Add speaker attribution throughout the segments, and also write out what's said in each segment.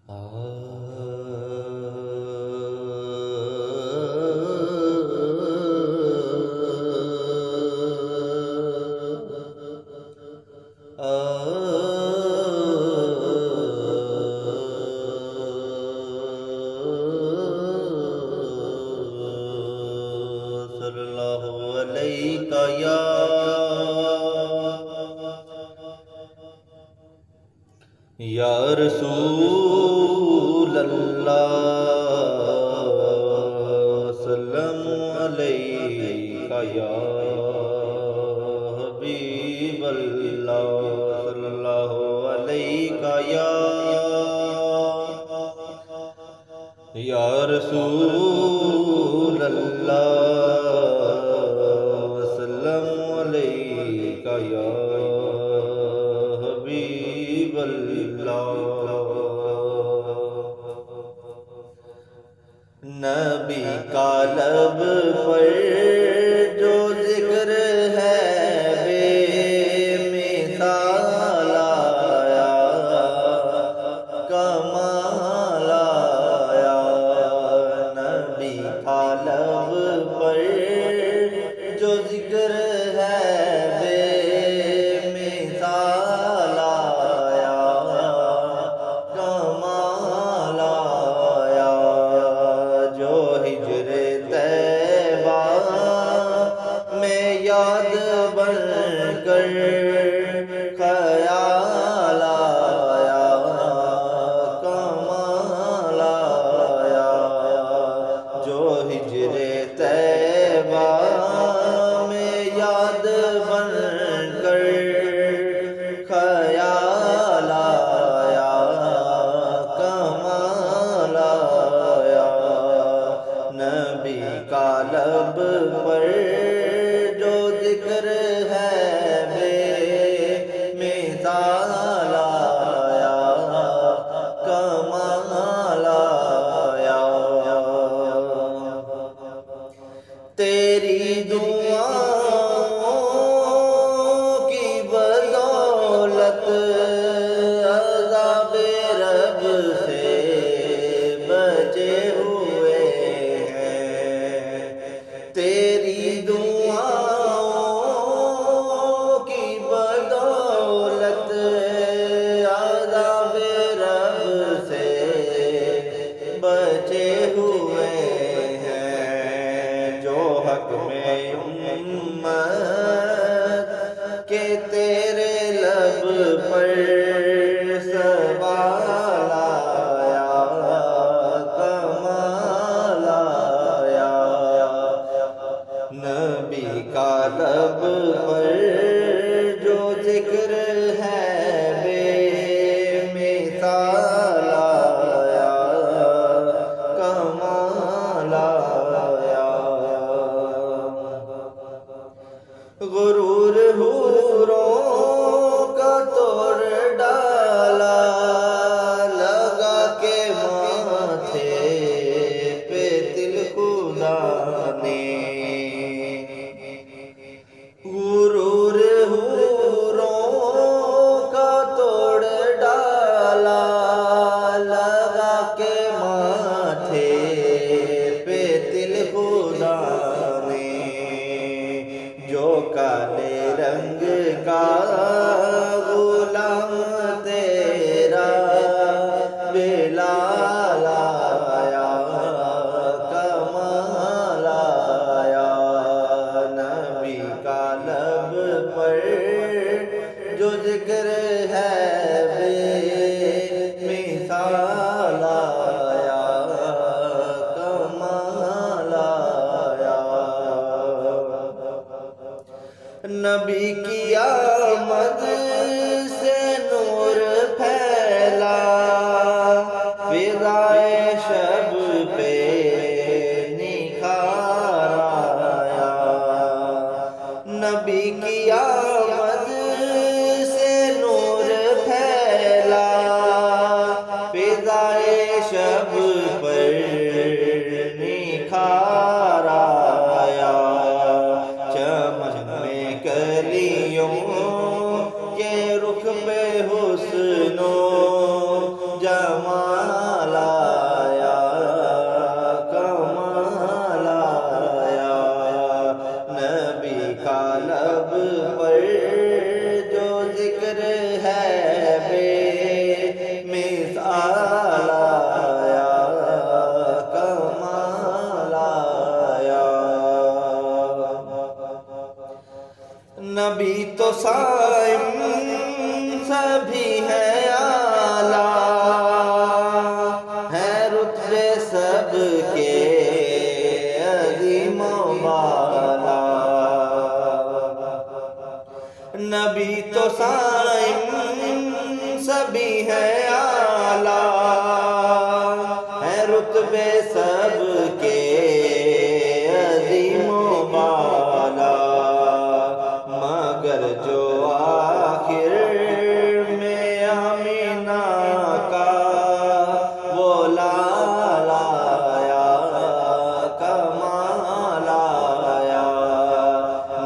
Speaker 1: صلی اللہ علیہ یا رسول اللہ، سلام علیکہ یا حبیب اللہ، صلی اللہ علیکہ یا رسول اللہ، سلام علیکہ یا حبیب اللہ۔ نبی کا لب پر جو ذکر ہے بے مثال آیا، کمال آیا۔ نبی کا لب پر جو ذکر ہے بے مثال آیا، کمال آیا۔ جو ہجر طیبہ بے سب کے عظیم و بالا، مگر جو آخر میں آمینہ کا وہ لالا آیا، کمال آیا،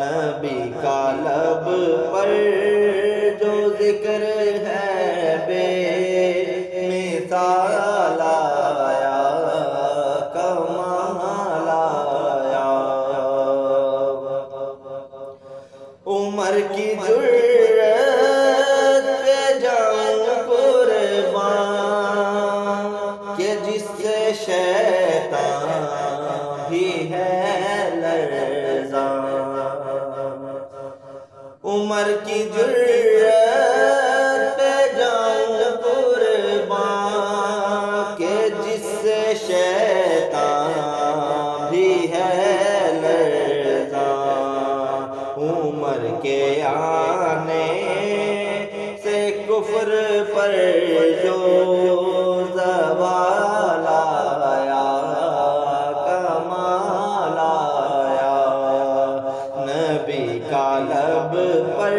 Speaker 1: نبی کا لب پر جو ذکر ہے بے مثال آیا، کمال آیا، عمر کی جرأت پہ جاؤں قربان کہ جس سے شیطان بھی ہے لرزاں، عمر کی جرأت پہ جاؤں قربان کہ جس سے شیطان بھی ہے لرزاں، عمر کے آنے سے کفر پر جو زوال آیا، کمال آیا، نبی کا لب پر